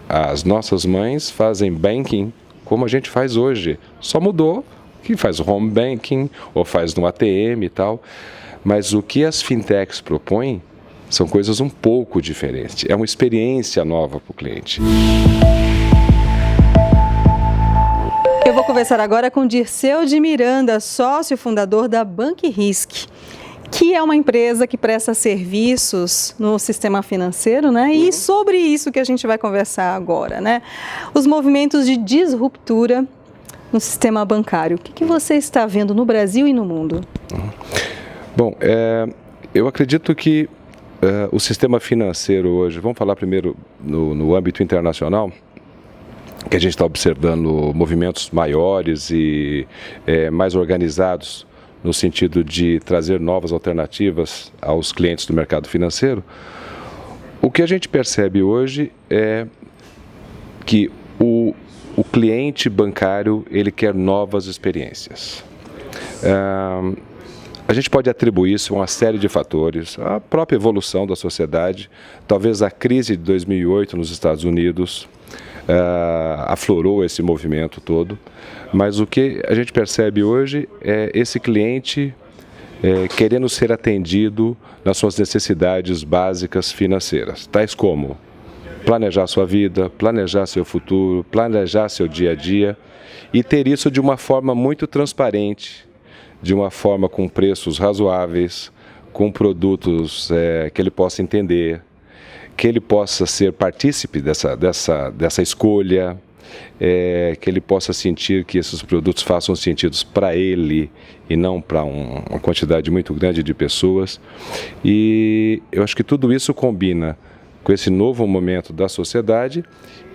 As nossas mães fazem banking como a gente faz hoje, só mudou que faz home banking ou faz no ATM e tal, mas o que as fintechs propõem são coisas um pouco diferentes, é uma experiência nova para o cliente. Eu vou conversar agora com Dirceu de Miranda, sócio fundador da BanQi, que é uma empresa que presta serviços no sistema financeiro, né? E sobre isso que a gente vai conversar agora, né? Os movimentos de disruptura no sistema bancário. O que você está vendo no Brasil e no mundo? Bom, eu acredito que o sistema financeiro hoje, vamos falar primeiro no âmbito internacional, que a gente está observando movimentos maiores e mais organizados no sentido de trazer novas alternativas aos clientes do mercado financeiro. O que a gente percebe hoje é que o cliente bancário ele quer novas experiências. A gente pode atribuir isso a uma série de fatores, a própria evolução da sociedade, talvez a crise de 2008 nos Estados Unidos, aflorou esse movimento todo, mas o que a gente percebe hoje é esse cliente querendo ser atendido nas suas necessidades básicas financeiras, tais como planejar sua vida, planejar seu futuro, planejar seu dia a dia e ter isso de uma forma muito transparente, de uma forma com preços razoáveis, com produtos que ele possa entender, que ele possa ser partícipe dessa escolha, que ele possa sentir que esses produtos façam sentido para ele e não para uma quantidade muito grande de pessoas. E eu acho que tudo isso combina com esse novo momento da sociedade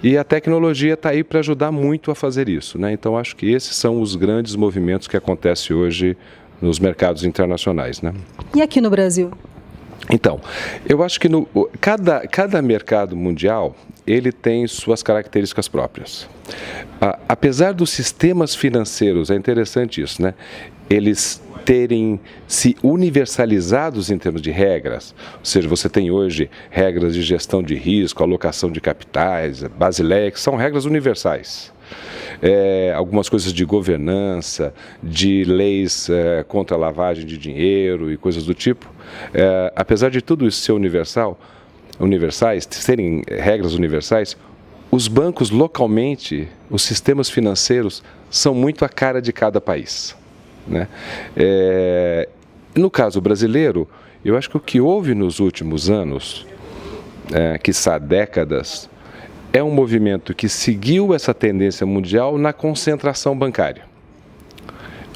e a tecnologia está aí para ajudar muito a fazer isso, né? Então acho que esses são os grandes movimentos que acontecem hoje nos mercados internacionais, né? E aqui no Brasil? Então, eu acho que cada mercado mundial, ele tem suas características próprias. Apesar dos sistemas financeiros, é interessante isso, né? Eles terem se universalizados em termos de regras, ou seja, você tem hoje regras de gestão de risco, alocação de capitais, Basileia, que são regras universais. Algumas coisas de governança, de leis contra a lavagem de dinheiro e coisas do tipo. Apesar de tudo isso ser universais, serem regras universais, os bancos localmente, os sistemas financeiros, são muito a cara de cada país, né? No caso brasileiro, eu acho que o que houve nos últimos anos, quiçá décadas, é um movimento que seguiu essa tendência mundial na concentração bancária.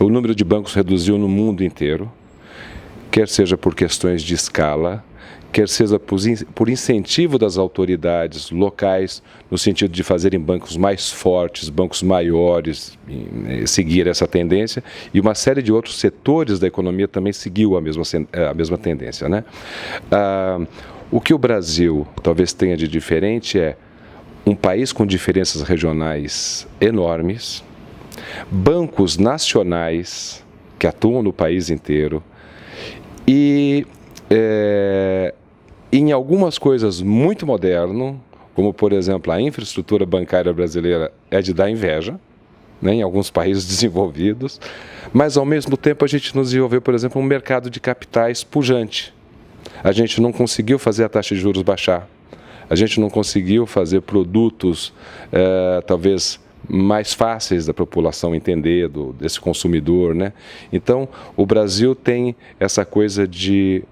O número de bancos reduziu no mundo inteiro, quer seja por questões de escala, quer seja por incentivo das autoridades locais, no sentido de fazerem bancos mais fortes, bancos maiores, seguir essa tendência, e uma série de outros setores da economia também seguiu a mesma tendência, né? O que o Brasil talvez tenha de diferente é um país com diferenças regionais enormes, bancos nacionais que atuam no país inteiro e em algumas coisas muito moderno, como por exemplo a infraestrutura bancária brasileira é de dar inveja, né, em alguns países desenvolvidos, mas ao mesmo tempo a gente não desenvolveu, por exemplo, um mercado de capitais pujante. A gente não conseguiu fazer a taxa de juros baixar. A gente não conseguiu fazer produtos, talvez, mais fáceis da população entender, desse consumidor, né? Então, o Brasil tem essa coisa de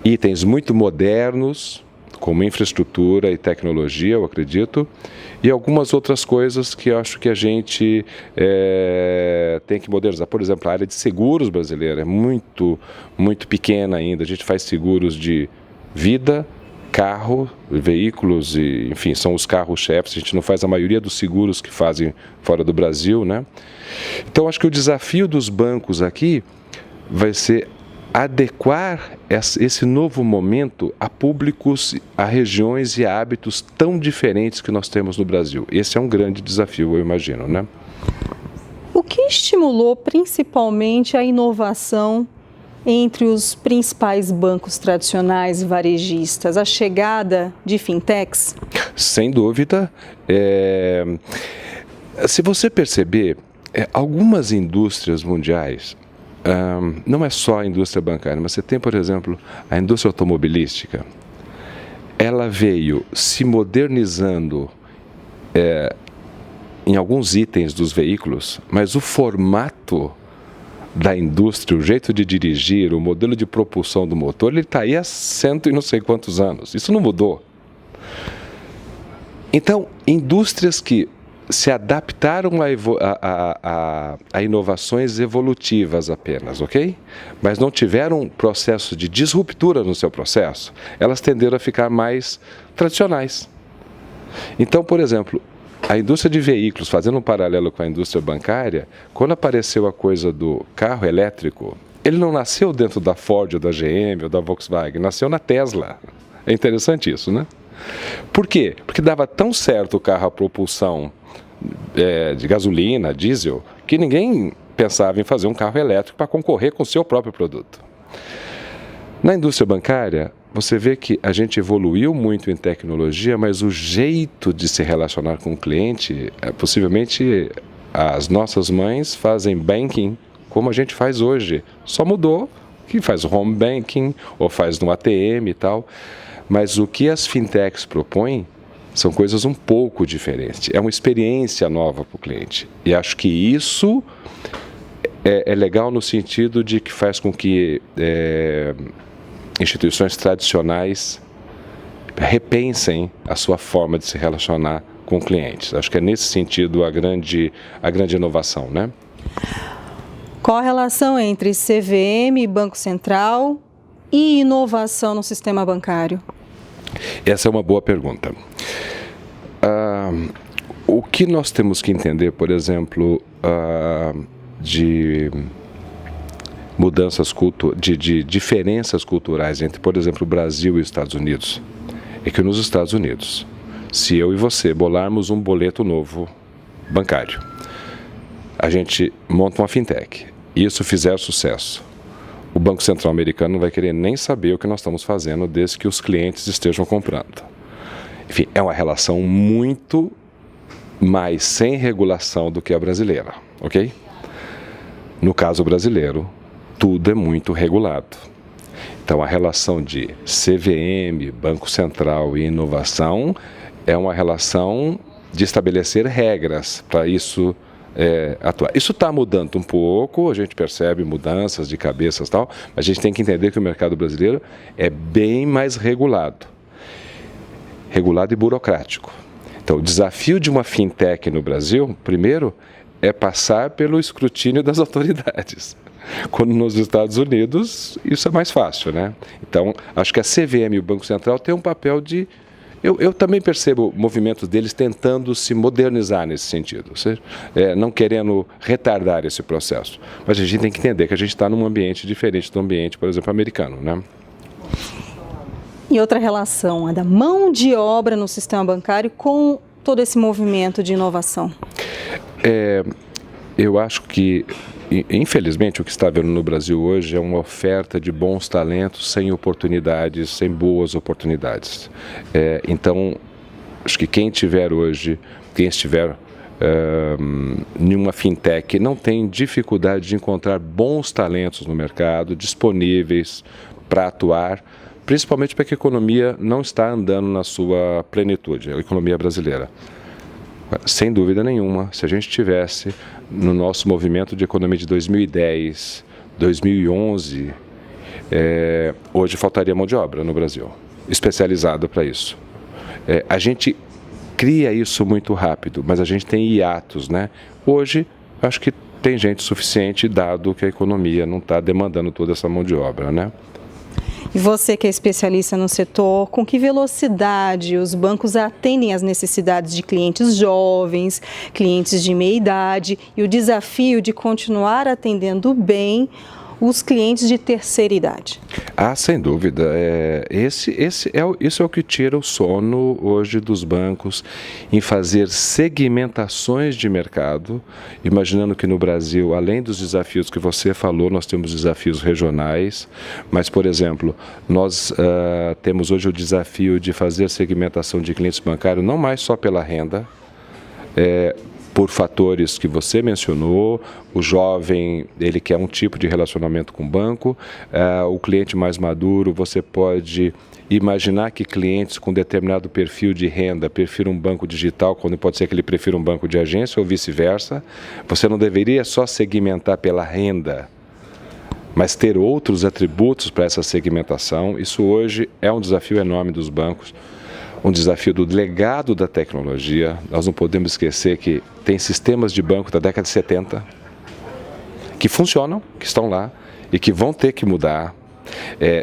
itens muito modernos, como infraestrutura e tecnologia, eu acredito, e algumas outras coisas que eu acho que a gente tem que modernizar. Por exemplo, a área de seguros brasileira é muito, muito pequena ainda. A gente faz seguros de vida, carro, veículos, e, enfim, são os carros-chefes. A gente não faz a maioria dos seguros que fazem fora do Brasil, né? Então, acho que o desafio dos bancos aqui vai ser adequar esse novo momento a públicos, a regiões e a hábitos tão diferentes que nós temos no Brasil. Esse é um grande desafio, eu imagino, né? O que estimulou principalmente a inovação entre os principais bancos tradicionais varejistas, a chegada de fintechs? Sem dúvida. Se você perceber, algumas indústrias mundiais, não é só a indústria bancária, mas você tem, por exemplo, a indústria automobilística. Ela veio se modernizando em alguns itens dos veículos, mas o formato da indústria, o jeito de dirigir, o modelo de propulsão do motor, ele está aí há cento e não sei quantos anos. Isso não mudou. Então, indústrias que se adaptaram a inovações evolutivas apenas, ok? Mas não tiveram um processo de disruptura no seu processo, elas tenderam a ficar mais tradicionais. Então, por exemplo, a indústria de veículos, fazendo um paralelo com a indústria bancária, quando apareceu a coisa do carro elétrico, ele não nasceu dentro da Ford ou da GM ou da Volkswagen, nasceu na Tesla. É interessante isso, né? Por quê? Porque dava tão certo o carro a propulsão de gasolina, diesel, que ninguém pensava em fazer um carro elétrico para concorrer com o seu próprio produto. Na indústria bancária, você vê que a gente evoluiu muito em tecnologia, mas o jeito de se relacionar com o cliente, possivelmente as nossas mães fazem banking como a gente faz hoje. Só mudou que faz home banking ou faz no ATM e tal. Mas o que as fintechs propõem são coisas um pouco diferentes. É uma experiência nova para o cliente. E acho que isso é legal no sentido de que faz com que instituições tradicionais repensem a sua forma de se relacionar com clientes. Acho que é nesse sentido a grande inovação, né? Qual a relação entre CVM, Banco Central e inovação no sistema bancário? Essa é uma boa pergunta. O que nós temos que entender, por exemplo, de mudanças de diferenças culturais entre, por exemplo, o Brasil e os Estados Unidos, é que nos Estados Unidos, se eu e você bolarmos um boleto novo bancário, a gente monta uma fintech e isso fizer sucesso, o Banco Central americano não vai querer nem saber o que nós estamos fazendo desde que os clientes estejam comprando. Enfim, é uma relação muito mais sem regulação do que a brasileira, ok? No caso brasileiro, tudo é muito regulado. Então, a relação de CVM, Banco Central e inovação é uma relação de estabelecer regras para isso atuar. Isso está mudando um pouco, a gente percebe mudanças de cabeças e tal, mas a gente tem que entender que o mercado brasileiro é bem mais regulado e burocrático. Então, o desafio de uma fintech no Brasil, primeiro, é passar pelo escrutínio das autoridades. Quando nos Estados Unidos, isso é mais fácil, né? Então, acho que a CVM e o Banco Central têm um papel de... Eu também percebo movimentos deles tentando se modernizar nesse sentido, ou seja, não querendo retardar esse processo. Mas a gente tem que entender que a gente está num ambiente diferente do ambiente, por exemplo, americano, né? E outra relação, a da mão de obra no sistema bancário com todo esse movimento de inovação? Eu acho que, infelizmente, o que está havendo no Brasil hoje é uma oferta de bons talentos sem oportunidades, sem boas oportunidades. Então, acho que quem estiver em uma fintech não tem dificuldade de encontrar bons talentos no mercado, disponíveis para atuar, principalmente porque a economia não está andando na sua plenitude, a economia brasileira. Sem dúvida nenhuma, se a gente tivesse no nosso movimento de economia de 2010, 2011, hoje faltaria mão de obra no Brasil, especializada para isso. A gente cria isso muito rápido, mas a gente tem hiatos, né? Hoje, acho que tem gente suficiente, dado que a economia não está demandando toda essa mão de obra, né? E você que é especialista no setor, com que velocidade os bancos atendem às necessidades de clientes jovens, clientes de meia idade e o desafio de continuar atendendo bem os clientes de terceira idade? Sem dúvida. Isso é o que tira o sono hoje dos bancos em fazer segmentações de mercado, imaginando que no Brasil, além dos desafios que você falou, nós temos desafios regionais, mas, por exemplo, nós temos hoje o desafio de fazer segmentação de clientes bancários não mais só pela renda, por fatores que você mencionou. O jovem, ele quer um tipo de relacionamento com o banco, o cliente mais maduro, você pode imaginar que clientes com determinado perfil de renda prefiram um banco digital, quando pode ser que ele prefira um banco de agência ou vice-versa. Você não deveria só segmentar pela renda, mas ter outros atributos para essa segmentação. Isso hoje é um desafio enorme dos bancos. Um desafio do legado da tecnologia. Nós não podemos esquecer que tem sistemas de banco da década de 70 que funcionam, que estão lá e que vão ter que mudar.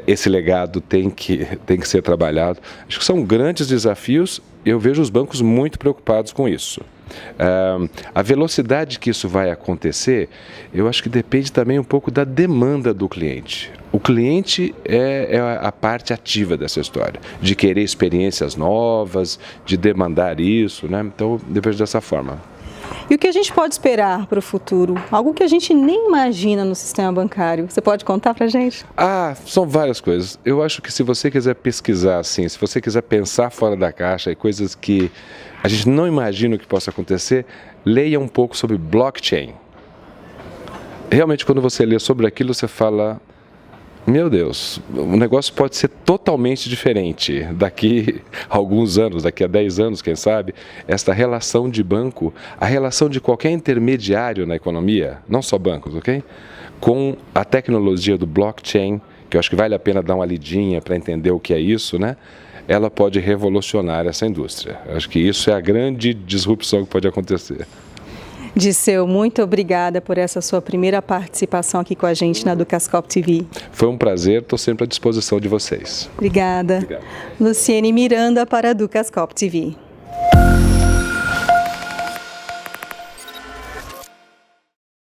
Esse legado tem que ser trabalhado. Acho que são grandes desafios. Eu vejo os bancos muito preocupados com isso. A velocidade que isso vai acontecer, eu acho que depende também um pouco da demanda do cliente. O cliente é a parte ativa dessa história, de querer experiências novas, de demandar isso, né? Então, eu vejo dessa forma. E o que a gente pode esperar para o futuro? Algo que a gente nem imagina no sistema bancário. Você pode contar para a gente? São várias coisas. Eu acho que se você quiser pesquisar assim, se você quiser pensar fora da caixa e coisas que a gente não imagina o que possa acontecer, leia um pouco sobre blockchain. Realmente, quando você lê sobre aquilo, você fala: meu Deus, o negócio pode ser totalmente diferente daqui a alguns anos, daqui a 10 anos, quem sabe. Esta relação de banco, a relação de qualquer intermediário na economia, não só bancos, ok? Com a tecnologia do blockchain, que eu acho que vale a pena dar uma lidinha para entender o que é isso, né? Ela pode revolucionar essa indústria. Acho que isso é a grande disrupção que pode acontecer. Dirceu, muito obrigada por essa sua primeira participação aqui com a gente na Ducascope TV. Foi um prazer, estou sempre à disposição de vocês. Obrigada. Obrigado. Luciene Miranda para a Ducascope TV.